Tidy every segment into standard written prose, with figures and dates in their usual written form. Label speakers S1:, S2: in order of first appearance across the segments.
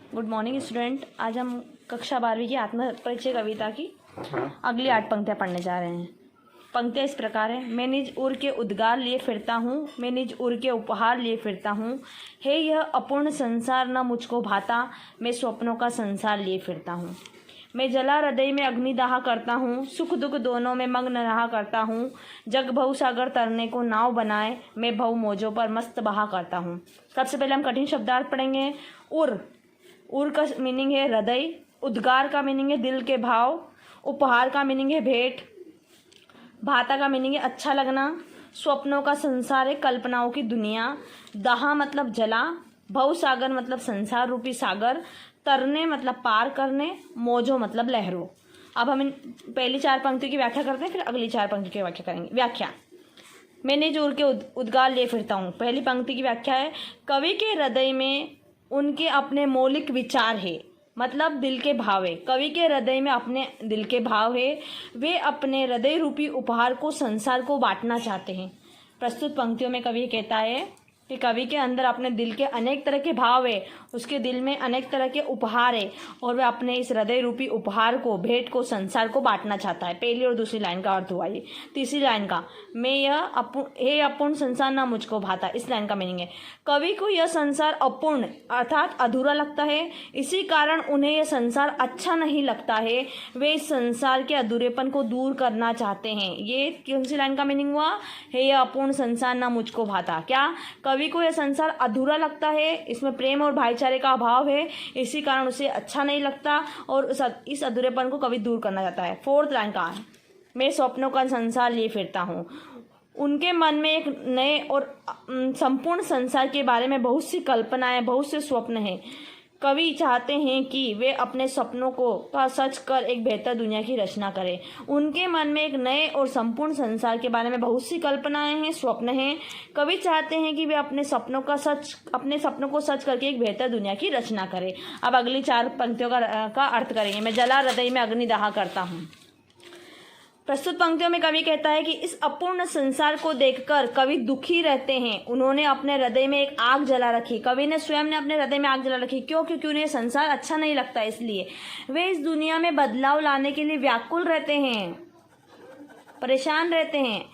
S1: Good morning student. आज हम कक्षा 12वीं की आत्मपरिचय कविता की अगली 8 पंक्तियाँ पढ़ने जा रहे हैं। पंक्तियाँ इस प्रकार है। मैं निज उर के उद्गार लिए फिरता हूँ, मैं निज उर के उपहार लिए फिरता हूँ। हे यह अपूर्ण संसार न मुझको भाता, मैं स्वप्नों का संसार लिए फिरता हूँ। मैं जला हृदय में अग्निदाह करता हूँ, सुख दुख दोनों में मग्न रहा करता हूँ। जग भव सागर तरने को नाव बनाए, मैं भव मौजों पर मस्त बहा करता हूँ। सबसे पहले हम कठिन शब्दार्थ पढ़ेंगे। उर का मीनिंग है हृदय, उद्गार का मीनिंग है दिल के भाव, उपहार का मीनिंग है भेंट, भाता का मीनिंग है अच्छा लगना, स्वप्नों का संसार है कल्पनाओं की दुनिया, दहा मतलब जला, भव सागर मतलब संसार रूपी सागर, तरने मतलब पार करने, मौजों मतलब लहरों। अब हम इन पहली 4 पंक्तियों की व्याख्या करते हैं, फिर अगली 4 पंक्तियों की व्याख्या करेंगे। व्याख्या। मैं निज उर के उद्गार लिए फिरता हूँ। पहली पंक्ति की व्याख्या है, कवि के हृदय में उनके अपने मौलिक विचार है, मतलब दिल के भाव है। कवि के हृदय में अपने दिल के भाव है, वे अपने हृदय रूपी उपहार को संसार को बांटना चाहते हैं। प्रस्तुत पंक्तियों में कवि कहता है कि कवि के अंदर अपने दिल के अनेक तरह के भाव है, उसके दिल में अनेक तरह के उपहार है और वह अपने इस हृदय रूपी उपहार को, भेंट को संसार को बांटना चाहता है। पहली और दूसरी लाइन का अर्थ हुआ ये। तीसरी लाइन का, मैं यह हे अपूर्ण संसार ना मुझको भाता, इस लाइन का मीनिंग है कवि को यह संसार अपूर्ण अर्थात अधूरा लगता है, इसी कारण उन्हें यह संसार अच्छा नहीं लगता है। वे इस संसार के अधूरेपन को दूर करना चाहते हैं। ये कौन सी लाइन का मीनिंग हुआ? हे यह अपूर्ण संसार ना मुझको भाता। क्या कवि को यह संसार अधूरा लगता है, इसमें प्रेम और भाईचारे का अभाव है, इसी कारण उसे अच्छा नहीं लगता और इस अधूरेपन को कवि दूर करना चाहता है। 4th लाइन का, मैं स्वप्नों का संसार लिए फिरता हूँ। उनके मन में एक नए और संपूर्ण संसार के बारे में बहुत सी कल्पनाएं, बहुत से स्वप्न हैं। कवि चाहते हैं कि वे अपने सपनों का सच कर एक बेहतर दुनिया की रचना करें। उनके मन में एक नए और संपूर्ण संसार के बारे में बहुत सी कल्पनाएं हैं, स्वप्न हैं। कवि चाहते हैं कि वे अपने सपनों को सच करके एक बेहतर दुनिया की रचना करें। अब अगली 4 पंक्तियों का अर्थ करेंगे। मैं जला हृदय में अग्निदाह करता हूँ। प्रस्तुत पंक्तियों में कवि कहता है कि इस अपूर्ण संसार को देखकर कवि दुखी रहते हैं। उन्होंने अपने हृदय में एक आग जला रखी। कवि ने स्वयं ने अपने हृदय में आग जला रखी। क्यों? क्योंकि उन्हें संसार अच्छा नहीं लगता, इसलिए वे इस दुनिया में बदलाव लाने के लिए व्याकुल रहते हैं, परेशान रहते हैं।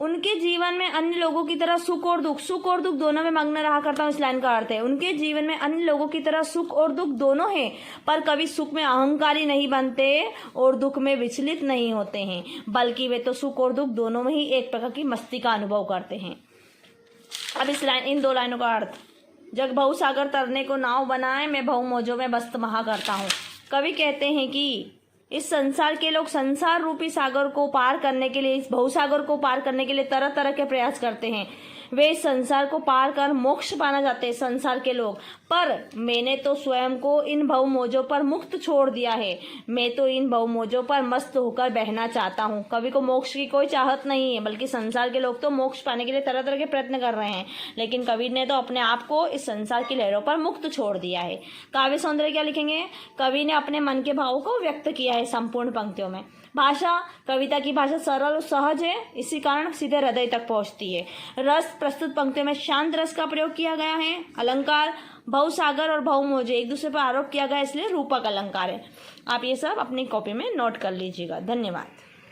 S1: उनके जीवन में अन्य लोगों की तरह सुख और दुख दोनों में मग्न रहा करता हूँ, इस लाइन का अर्थ है उनके जीवन में अन्य लोगों की तरह सुख और दुख दोनों हैं, पर कभी सुख में अहंकारी नहीं बनते और दुख में विचलित नहीं होते हैं, बल्कि वे तो सुख और दुख दोनों में ही एक प्रकार की मस्ती का अनुभव करते हैं। अब इन 2 लाइनों का अर्थ। जग भव सागर तरने को नाव बनाए, मैं भव मौजों में मस्त बहा करता हूँ। कवि कहते हैं कि इस संसार के लोग संसार रूपी सागर को पार करने के लिए, इस भवसागर को पार करने के लिए तरह तरह के प्रयास करते हैं। वे इस संसार को पार कर मोक्ष पाना चाहते हैं, संसार के लोग। पर मैंने तो स्वयं को इन भव मौजों पर मुक्त छोड़ दिया है। मैं तो इन भव मौजों पर मस्त होकर बहना चाहता हूँ। कवि को मोक्ष की कोई चाहत नहीं है, बल्कि संसार के लोग तो मोक्ष पाने के लिए तरह तरह के प्रयत्न कर रहे हैं, लेकिन कवि ने तो अपने आप को इस संसार की लहरों पर मुक्त छोड़ दिया है। काव्य सौंदर्य क्या लिखेंगे? कवि ने अपने मन के भावों को व्यक्त किया है संपूर्ण पंक्तियों में। भाषा, कविता की भाषा सरल और सहज है, इसी कारण सीधे हृदय तक पहुंचती है। रस, प्रस्तुत पंक्तियों में शांत रस का प्रयोग किया गया है। अलंकार, भवसागर और भवमौजे एक दूसरे पर आरोप किया गया, इसलिए रूपक अलंकार है। आप ये सब अपनी कॉपी में नोट कर लीजिएगा। धन्यवाद।